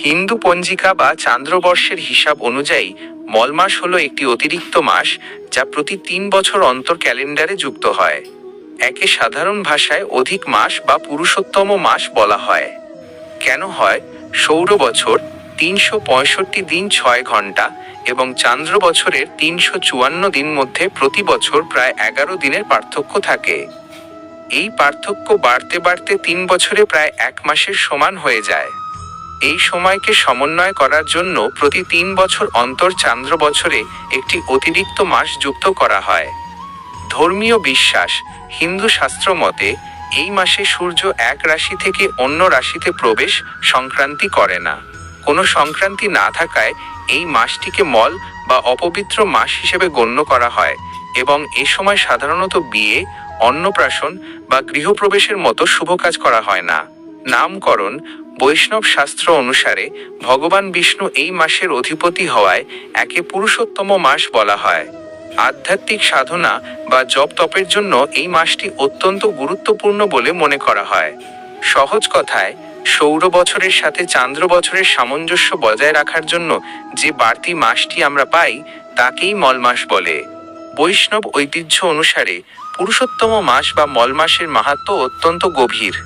হিন্দু পঞ্জিকা বা চান্দ্রবর্ষের হিসাব অনুযায়ী মল মাস হলো একটি অতিরিক্ত মাস যা প্রতি ৩ বছর অন্তর ক্যালেন্ডারে যুক্ত হয়। একে সাধারণ ভাষায় অধিক মাস বা পুরুষোত্তম মাস বলা হয়। কেন হয়? সৌর বছর ৩৬৫ দিন ৬ ঘন্টা এবং চান্দ্র বছরের ৩৫৪ দিন মধ্যে প্রতি বছর প্রায় ১১ দিনের পার্থক্য থাকে। এই পার্থক্য বাড়তে বাড়তে ৩ বছরে প্রায় ১ মাসের সমান হয়ে যায়। এই সময়কে সমন্বয় করার জন্য প্রতি ৩ বছর অন্তর চান্দ্র বছরে একটি অতিরিক্ত মাস যুক্ত করা হয়। ধর্মীয় বিশ্বাস: হিন্দু শাস্ত্র মতে এই মাসে সূর্য এক রাশি থেকে অন্য রাশিতে প্রবেশ সংক্রান্তি করে না। কোনো সংক্রান্তি না থাকায় এই মাসটিকে মল বা অপবিত্র মাস হিসেবে গণ্য করা হয় এবং এ সময় সাধারণত বিয়ে, অন্নপ্রাশন বা গৃহপ্রবেশের মতো শুভ কাজ করা হয় না। নামকরণ: বৈষ্ণব শাস্ত্র অনুসারে ভগবান বিষ্ণু এই মাসের অধিপতি হওয়ায় একে পুরুষোত্তম মাস বলা হয়। আধ্যাত্মিক সাধনা বা জপ তপের জন্য এই মাসটি অত্যন্ত গুরুত্বপূর্ণ বলে মনে করা হয়। সহজ কথায়, সৌর বছরের সাথে চান্দ্র বছরের সামঞ্জস্য বজায় রাখার জন্য যে বাড়তি মাসটি আমরা পাই তাকেই মল মাস বলে। বৈষ্ণব ঐতিহ্য অনুসারে পুরুষোত্তম মাস বা মল মাসের মাহাত্ম্য অত্যন্ত গভীর।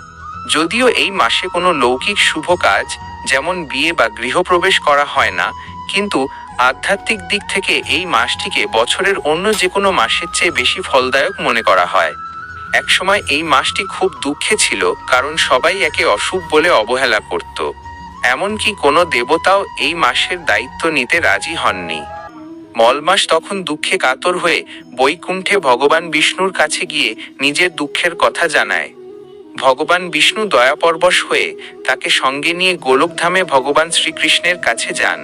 যদিও এই মাসে কোনো লৌকিক শুভ কাজ যেমন বিয়ে বা গৃহপ্রবেশ করা হয় না, কিন্তু আধ্যাত্মিক দিক থেকে এই মাসটিকে বছরের অন্য যে কোনো মাসের চেয়ে বেশি ফলদায়ক মনে করা হয়। একসময় এই মাসটি খুব দুঃখে ছিল, কারণ সবাই একে অশুভ বলে অবহেলা করত। এমনকি কোনো দেবতাও এই মাসের দায়িত্ব নিতে রাজি হননি। মল মাস তখন দুঃখে কাতর হয়ে বৈকুণ্ঠে ভগবান বিষ্ণুর কাছে গিয়ে নিজের দুঃখের কথা জানায়। ভগবান বিষ্ণু দয়াপরবশ হয়ে তাকে সঙ্গে নিয়ে গোলকধামে ভগবান শ্রীকৃষ্ণের কাছে যান।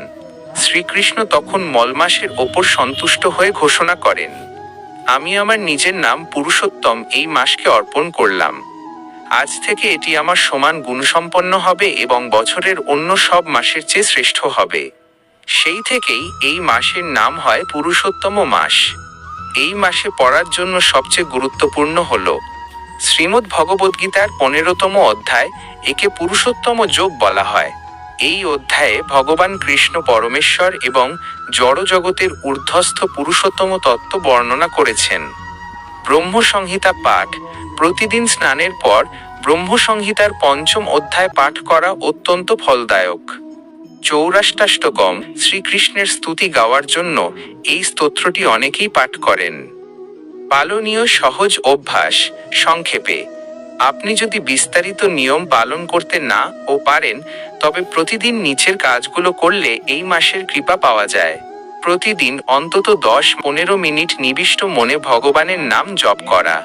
শ্রীকৃষ্ণ তখন মল মাসের ওপর সন্তুষ্ট হয়ে ঘোষণা করেন, আমি আমার নিজের নাম পুরুষোত্তম এই মাসকে অর্পণ করলাম। আজ থেকে এটি আমার সমান গুণসম্পন্ন হবে এবং বছরের অন্য সব মাসের চেয়ে শ্রেষ্ঠ হবে। সেই থেকেই এই মাসের নাম হয় পুরুষোত্তম মাস। এই মাসে পড়ার জন্য সবচেয়ে গুরুত্বপূর্ণ হল শ্রীমদ্ ভগবদ্গীতার ১৫তম অধ্যায়, একে পুরুষোত্তম যোগ বলা হয়। এই অধ্যায়ে ভগবান কৃষ্ণ পরমেশ্বর এবং জড়জগতের ঊর্ধ্বস্থ পুরুষোত্তম তত্ত্ব বর্ণনা করেছেন। ব্রহ্মসংহিতা পাঠ: প্রতিদিন স্নানের পর ব্রহ্মসংহিতার ৫ম অধ্যায় পাঠ করা অত্যন্ত ফলদায়ক। চৌরাষ্টাষ্টকম: শ্রীকৃষ্ণের স্তুতি গাওয়ার জন্য এই স্তোত্রটি অনেকেই পাঠ করেন। পালনীয় সহজ অভ্যাস: সংক্ষেপে, আপনি যদি বিস্তারিত নিয়ম পালন করতে না ও পারেন তবে প্রতিদিন নিচের কাজগুলো করলে এই মাসের কৃপা পাওয়া যায়। প্রতিদিন অন্তত ১০-১৫ মিনিট নিবিষ্ট মনে ভগবানের নাম জপ করা।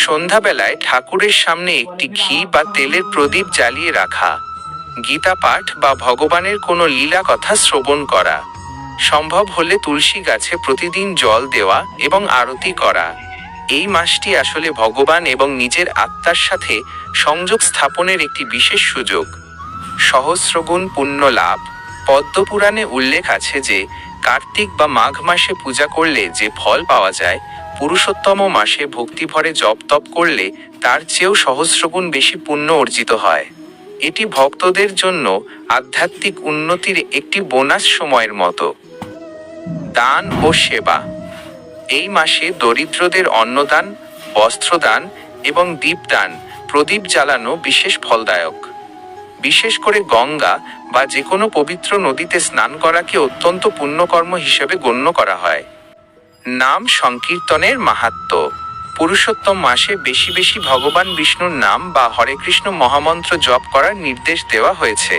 সন্ধ্যাবেলায় ঠাকুরের সামনে একটি ঘি বা তেলের প্রদীপ জ্বালিয়ে রাখা। গীতা পাঠ বা ভগবানের কোনো লীলা কথা শ্রবণ করা। সম্ভব হলে তুলসী গাছে প্রতিদিন জল দেওয়া এবং আরতি করা। এই মাসটি আসলে ভগবান এবং নিজের আত্মার সাথে সংযোগ স্থাপনের একটি বিশেষ সুযোগ। সহস্রগুণ পুণ্য লাভ: পদ্মপুরাণে উল্লেখ আছে যে কার্তিক বা মাঘ মাসে পূজা করলে যে ফল পাওয়া যায়, পুরুষোত্তম মাসে ভক্তিভরে জপ তপ করলে তার চেয়েও সহস্রগুণ বেশি পুণ্য অর্জিত হয়। এটি ভক্তদের জন্য আধ্যাত্মিক উন্নতির একটি বোনাস সময়ের মতো। দান ও সেবা: এই মাসে দরিদ্রদের অন্নদান, বস্ত্রদান এবং দীপদান, প্রদীপ জ্বালানো বিশেষ ফলদায়ক। বিশেষ করে গঙ্গা বা যে কোনো পবিত্র নদীতে স্নান করাকে অত্যন্ত পুণ্যকর্ম হিসেবে গণ্য করা হয়। নাম সংকীর্তনের মাহাত্ম্য: পুরুষোত্তম মাসে বেশি বেশি ভগবান বিষ্ণুর নাম বা হরে কৃষ্ণ মহামন্ত্র জপ করার নির্দেশ দেওয়া হয়েছে।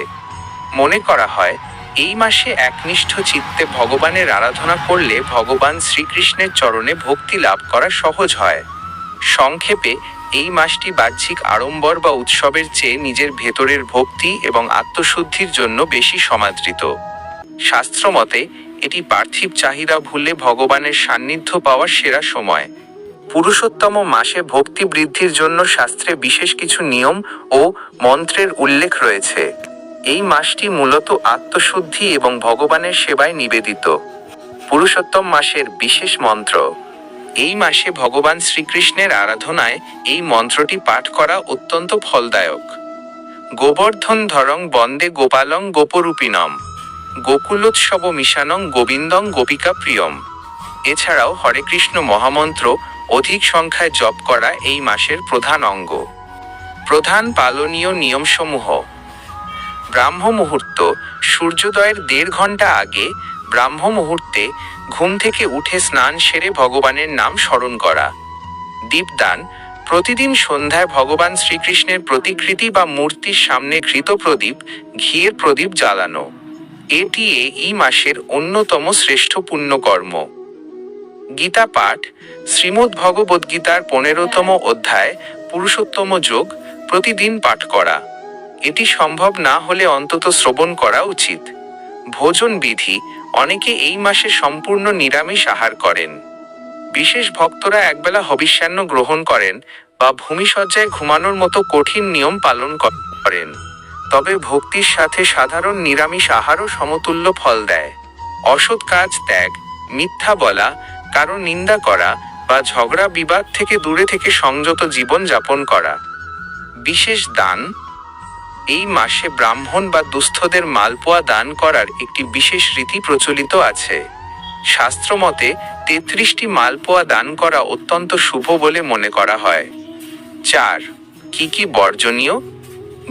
মনে করা হয় এই মাসে একনিষ্ঠ চিত্তে ভগবানের আরাধনা করলে ভগবান শ্রীকৃষ্ণের চরণে ভক্তি লাভ করা সহজ হয়। সংক্ষেপে, এই মাসটি বাহ্যিক আড়ম্বর বা উৎসবের চেয়ে নিজের ভেতরের ভক্তি এবং আত্মশুদ্ধির জন্য বেশি সমাদৃত। শাস্ত্রমতে এটি পার্থিব চাহিদা ভুলে ভগবানের সান্নিধ্য পাওয়ার সেরা সময়। পুরুষোত্তম মাসে ভক্তি বৃদ্ধির জন্য শাস্ত্রে বিশেষ কিছু নিয়ম ও মন্ত্রের উল্লেখ রয়েছে। এই মাসটি মূলত আত্মশুদ্ধি এবং ভগবানের সেবায় নিবেদিত। পুরুষোত্তম মাসের বিশেষ মন্ত্র: এই মাসে ভগবান শ্রীকৃষ্ণের আরাধনায় এই মন্ত্রটি পাঠ করা অত্যন্ত ফলদায়ক। গোবর্ধন ধরং বন্দে গোপালং গোপরূপিণম, গোকুলোৎসব মিশানং গোবিন্দং গোপিকা প্রিয়ম। এছাড়াও হরে কৃষ্ণ মহামন্ত্র অধিক সংখ্যায় জপ করা এই মাসের প্রধান অঙ্গ। প্রধান পালনীয় নিয়মসমূহ: ব্রাহ্ম মুহূর্ত, সূর্যোদয়ের 1.5 ঘন্টা আগে ব্রাহ্ম মুহূর্তে ঘুম থেকে উঠে স্নান সেরে ভগবানের নাম স্মরণ করা। দীপদান, প্রতিদিন সন্ধ্যায় ভগবান শ্রীকৃষ্ণের প্রতিকৃতি বা মূর্তির সামনে ঘৃত প্রদীপ, ঘিয়ের প্রদীপ জ্বালানো। এটি এই মাসের অন্যতম শ্রেষ্ঠ পুণ্যকর্ম। গীতা পাঠ, শ্রীমদ্ ভগবদ্গীতার 15তম অধ্যায় পুরুষোত্তম যোগ প্রতিদিন পাঠ করা। এটি সম্ভব না হলে অন্তত শ্রবণ করা উচিত। ভোজন বিধি, অনেকে এই মাসে সম্পূর্ণ নিরামিষ আহার করেন। বিশেষ ভক্তরা একবেলা হবিষ্যান্ন গ্রহণ করেন বা ভূমিশয্যায় ঘুমানোর মতো কঠিন নিয়ম পালন করেন। তবে ভক্তির সাথে সাধারণ নিরামিষ আহারও সমতুল্য ফল দেয়। অসৎ কাজ ত্যাগ, মিথ্যা বলা, কারো নিন্দা করা বা ঝগড়া বিবাদ থেকে দূরে থেকে সংযত জীবন যাপন করা। বিশেষ দান, এই মাসে ব্রাহ্মণ বা দুস্থদের মালপোয়া দান করার একটি বিশেষ রীতি প্রচলিত আছে। শাস্ত্রমতে 33টি মালপোয়া দান করা অত্যন্ত শুভ বলে মনে করা হয়। 4. কি বর্জনীয়?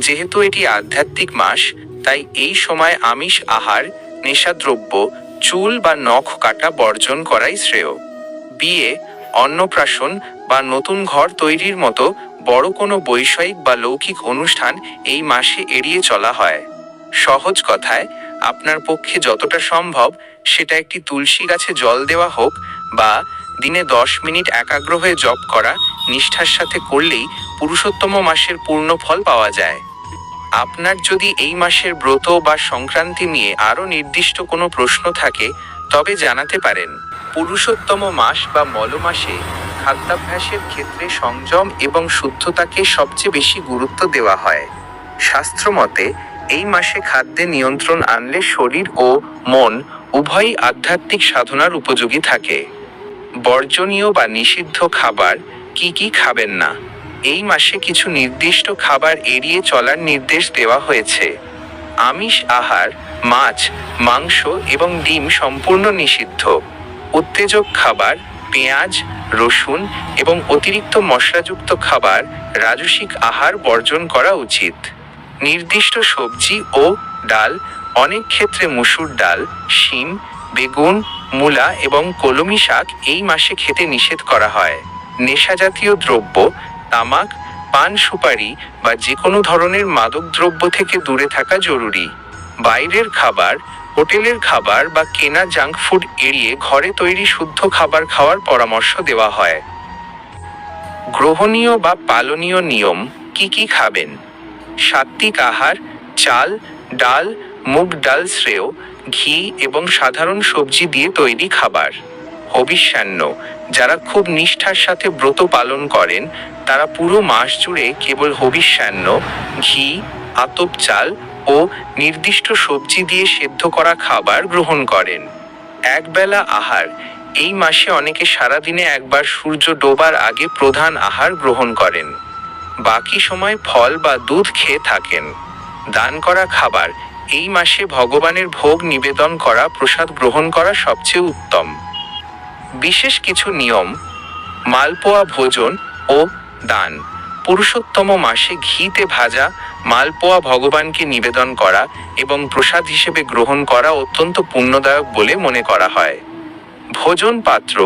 যেহেতু এটি আধ্যাত্মিক মাস, তাই এই সময় আমিষ আহার, নেশাদ্রব্য, চুল বা নখ কাটা বর্জন করাই শ্রেয়। বিয়ে, অন্নপ্রাশন বা নতুন ঘর তৈরির মতো বড় কোনো বৈষয়িক বা লৌকিক অনুষ্ঠান এই মাসে এড়িয়ে চলা হয়। সহজ কথায়, আপনার পক্ষে যতটা সম্ভব সেটা একটি তুলসী গাছে জল দেওয়া হোক বা দিনে 10 মিনিট একাগ্র হয়ে জপ করা নিষ্ঠার সাথে করলেই পুরুষোত্তম মাসের পূর্ণ ফল পাওয়া যায়। আপনার যদি এই মাসের ব্রত বা সংক্রান্তি নিয়ে আরও নির্দিষ্ট কোনো প্রশ্ন থাকে তবে জানাতে পারেন। পুরুষোত্তম মাস বা মল মাসে খাদ্যাভ্যাসের ক্ষেত্রে সংযম এবং শুদ্ধতাকে সবচেয়ে বেশি গুরুত্ব দেওয়া হয়। শাস্ত্রমতে এই মাসে খাদ্যে নিয়ন্ত্রণ আনলে শরীর ও মন উভয়ই আধ্যাত্মিক সাধনার উপযোগী থাকে। বর্জনীয় বা নিষিদ্ধ খাবার: কি খাবেন না? এই মাসে কিছু নির্দিষ্ট খাবার এড়িয়ে চলার নির্দেশ দেওয়া হয়েছে। আমিষ আহার, মাছ, মাংস এবং ডিম সম্পূর্ণ নিষিদ্ধ। উত্তেজক খাবার, পেঁয়াজ, রসুন এবং অতিরিক্ত মশলাযুক্ত খাবার, রাজসিক আহার বর্জন করা উচিত। নির্দিষ্ট সবজি ও ডাল, অনেক ক্ষেত্রে মসুর ডাল, শিম, বেগুন, মূলা এবং কলমি শাক এই মাসে খেতে নিষেধ করা হয়। নেশাজাতীয় দ্রব্য, তামাক, পান সুপারি বা যে কোনো ধরনের মাদক দ্রব্য থেকে দূরে থাকা জরুরি। বাইরের খাবার, হোটেলের খাবার বা কেনা জাঙ্ক ফুড এড়িয়ে ঘরে তৈরি শুদ্ধ খাবার খাওয়ার পরামর্শ দেওয়া হয়। গ্রহণীয় বা পালনীয় নিয়ম: কি খাবেন? সাত্ত্বিক আহার, চাল, ডাল, মুগ ডাল শ্রেয়, ঘি এবং সাধারণ সবজি দিয়ে তৈরি খাবার। হবিষ্যান্ন, যারা খুব নিষ্ঠার সাথে ব্রত পালন করেন তারা পুরো মাস জুড়ে কেবল হবিষ্যান্ন, ঘি, আতপ চাল ও নির্দিষ্ট সবজি দিয়ে সেদ্ধ করা খাবার গ্রহণ করেন। একবেলা আহার: এই মাসে অনেকে সারাদিনে একবার সূর্য ডোবার আগে প্রধান আহার গ্রহণ করেন। বাকি সময় ফল বা দুধ খেয়ে থাকেন। দান করা খাবার: এই মাসে ভগবানের ভোগ নিবেদন করা প্রসাদ গ্রহণ করা সবচেয়ে উত্তম। বিশেষ কিছু নিয়ম: মালপোয়া ভোজন ও দান: পুরুষোত্তম মাসে ঘিতে ভাজা মালপোয়া ভগবানকে নিবেদন করা এবং প্রসাদ হিসেবে গ্রহণ করা অত্যন্ত পুণ্যদায়ক বলে মনে করা হয়। ভোজন পাত্র: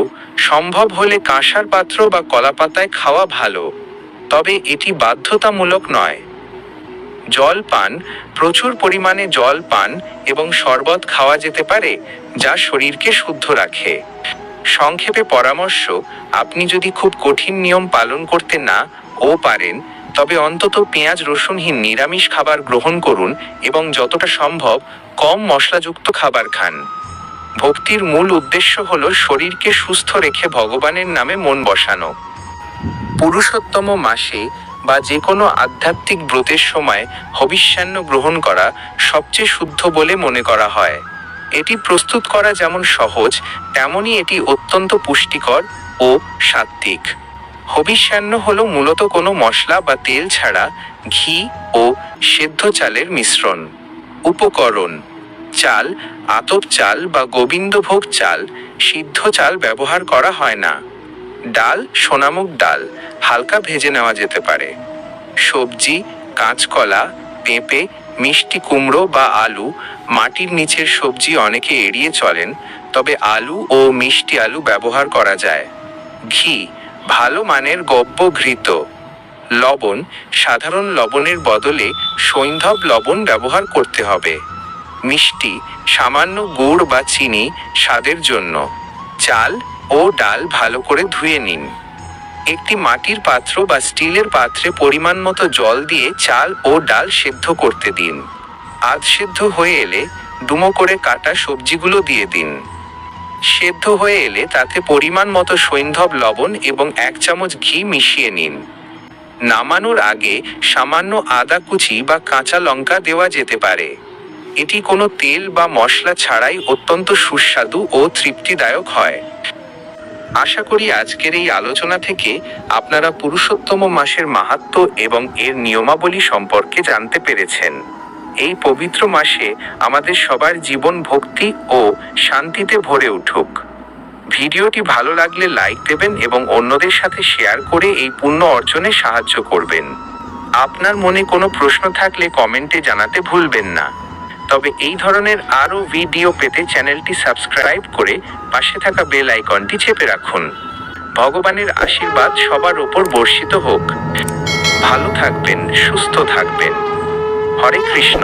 সম্ভব হলে কাঁসার পাত্র বা কলাপাতায় খাওয়া ভালো, তবে এটি বাধ্যতামূলক নয়। জল পান: প্রচুর পরিমাণে জল পান এবং শরবত খাওয়া যেতে পারে, যা শরীরকে শুদ্ধ রাখে। সংক্ষেপে পরামর্শ: আপনি যদি খুব কঠিন নিয়ম পালন করতে না পারেন তবে অন্তত পেঁয়াজ রসুনহীন নিরামিষ খাবার গ্রহণ করুন এবং যতটা সম্ভব কম মশলাযুক্ত খাবার খান। ভক্তির মূল উদ্দেশ্য হল শরীরকে সুস্থ রেখে ভগবানের নামে মন বসানো। পুরুষোত্তম মাসে বা যে কোনো আধ্যাত্মিক ব্রতের সময় হবিষ্যান্ন গ্রহণ করা সবচেয়ে শুদ্ধ বলে মনে করা হয়। এটি প্রস্তুত করা যেমন সহজ, তেমনি এটি অত্যন্ত পুষ্টিকর ও সাত্ত্বিক। হবিষ্যান্ন হলো মূলত কোনো মশলা বা তেল ছাড়া ঘি ও সেদ্ধ চালের মিশ্রণ। উপকরণ: চাল, আতপ চাল বা গোবিন্দভোগ চাল, সিদ্ধ চাল ব্যবহার করা হয় না। ডাল, সোনামুগ ডাল, হালকা ভেজে নেওয়া যেতে পারে। সবজি: কাঁচকলা, পেঁপে, মিষ্টি কুমড়ো বা আলু। মাটির নিচের সবজি অনেকে এড়িয়ে চলেন, তবে আলু ও মিষ্টি আলু ব্যবহার করা যায়। ঘি: ভালো মানের গব্য ঘৃত। লবণ: সাধারণ লবণের বদলে সৈন্ধব লবণ ব্যবহার করতে হবে। মিষ্টি: সামান্য গুড় বা চিনি স্বাদের জন্য। চাল ও ডাল ভালো করে ধুয়ে নিন। একটি মাটির পাত্র বা স্টিলের পাত্রে পরিমাণ মতো জল দিয়ে চাল ও ডাল সেদ্ধ করতে দিন। আধ সেদ্ধ হয়ে এলে ডুমো করে কাটা সবজিগুলো দিয়ে দিন। সেদ্ধ হয়ে এলে তাতে পরিমাণ মতো সৈন্ধব লবণ এবং 1 চামচ ঘি মিশিয়ে নিন। নামানোর আগে সামান্য আদা কুচি বা কাঁচা লঙ্কা দেওয়া যেতে পারে। এটি কোনো তেল বা মশলা ছাড়াই অত্যন্ত সুস্বাদু ও তৃপ্তিদায়ক হয়। আশা করি আজকের এই আলোচনা থেকে আপনারা পুরুষোত্তম মাসের মাহাত্ম্য এবং এর নিয়মাবলী সম্পর্কে জানতে পেরেছেন। এই পবিত্র মাসে আমাদের সবার জীবন ভক্তি ও শান্তিতে ভরে উঠুক। ভিডিওটি ভালো লাগলে লাইক দেবেন এবং অন্যদের সাথে শেয়ার করে এই পুণ্য অর্জনে সাহায্য করবেন। আপনার মনে কোনো প্রশ্ন থাকলে কমেন্টে জানাতে ভুলবেন না। তবে এই ধরনের আরও ভিডিও পেতে চ্যানেলটি সাবস্ক্রাইব করে পাশে থাকা বেল আইকনটি চেপে রাখুন। ভগবানের আশীর্বাদ সবার ওপর বর্ষিত হোক। ভালো থাকবেন, সুস্থ থাকবেন। হরে কৃষ্ণ।